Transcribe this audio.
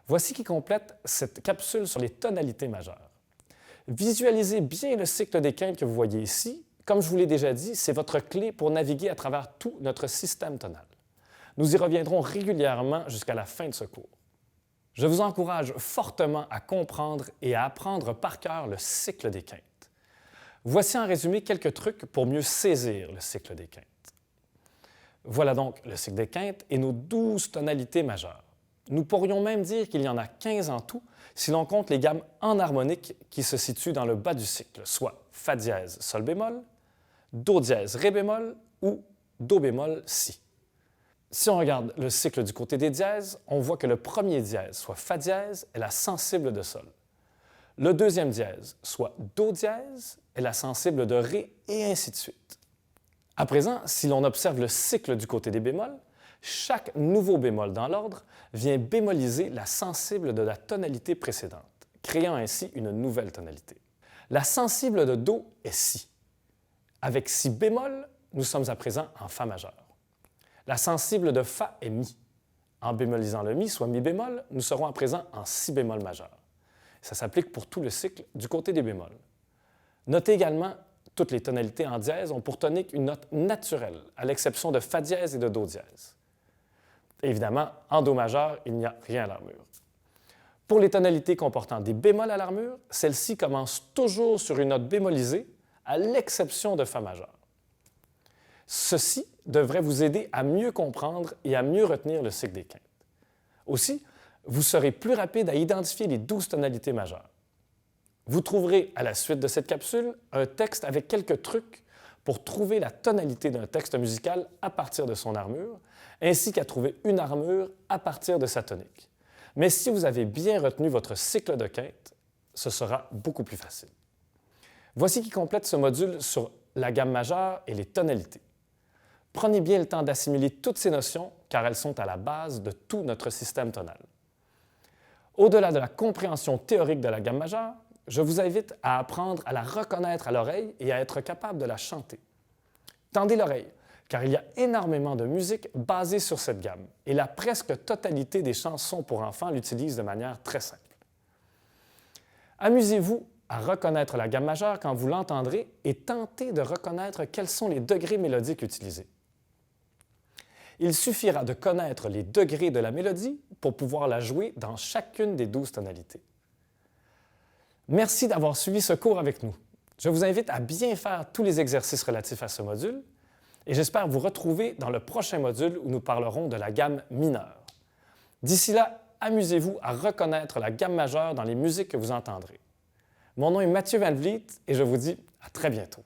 Voici qui complète cette capsule sur les tonalités majeures. Visualisez bien le cycle des quintes que vous voyez ici. Comme je vous l'ai déjà dit, c'est votre clé pour naviguer à travers tout notre système tonal. Nous y reviendrons régulièrement jusqu'à la fin de ce cours. Je vous encourage fortement à comprendre et à apprendre par cœur le cycle des quintes. Voici en résumé quelques trucs pour mieux saisir le cycle des quintes. Voilà donc le cycle des quintes et nos 12 tonalités majeures. Nous pourrions même dire qu'il y en a 15 en tout si l'on compte les gammes enharmoniques qui se situent dans le bas du cycle, soit Fa dièse, Sol bémol, Do dièse, Ré bémol ou Do bémol, Si. Si on regarde le cycle du côté des dièses, on voit que le premier dièse, soit Fa dièse, est la sensible de Sol. Le deuxième dièse, soit Do dièse, est la sensible de Ré et ainsi de suite. À présent, si l'on observe le cycle du côté des bémols, chaque nouveau bémol dans l'ordre vient bémoliser la sensible de la tonalité précédente, créant ainsi une nouvelle tonalité. La sensible de Do est Si. Avec Si bémol, nous sommes à présent en Fa majeur. La sensible de Fa est Mi. En bémolisant le Mi, soit Mi bémol, nous serons à présent en Si bémol majeur. Ça s'applique pour tout le cycle du côté des bémols. Notez également, toutes les tonalités en dièse ont pour tonique une note naturelle, à l'exception de Fa dièse et de Do dièse. Évidemment, en Do majeur, il n'y a rien à l'armure. Pour les tonalités comportant des bémols à l'armure, celles-ci commencent toujours sur une note bémolisée, à l'exception de Fa majeur. Ceci devrait vous aider à mieux comprendre et à mieux retenir le cycle des quintes. Aussi, vous serez plus rapide à identifier les 12 tonalités majeures. Vous trouverez à la suite de cette capsule un texte avec quelques trucs pour trouver la tonalité d'un texte musical à partir de son armure, ainsi qu'à trouver une armure à partir de sa tonique. Mais si vous avez bien retenu votre cycle de quintes, ce sera beaucoup plus facile. Voici qui complète ce module sur la gamme majeure et les tonalités. Prenez bien le temps d'assimiler toutes ces notions car elles sont à la base de tout notre système tonal. Au-delà de la compréhension théorique de la gamme majeure, je vous invite à apprendre à la reconnaître à l'oreille et à être capable de la chanter. Tendez l'oreille, car il y a énormément de musique basée sur cette gamme et la presque totalité des chansons pour enfants l'utilisent de manière très simple. Amusez-vous à reconnaître la gamme majeure quand vous l'entendrez et tentez de reconnaître quels sont les degrés mélodiques utilisés. Il suffira de connaître les degrés de la mélodie pour pouvoir la jouer dans chacune des 12 tonalités. Merci d'avoir suivi ce cours avec nous. Je vous invite à bien faire tous les exercices relatifs à ce module et j'espère vous retrouver dans le prochain module où nous parlerons de la gamme mineure. D'ici là, amusez-vous à reconnaître la gamme majeure dans les musiques que vous entendrez. Mon nom est Mathieu Van Vliet et je vous dis à très bientôt.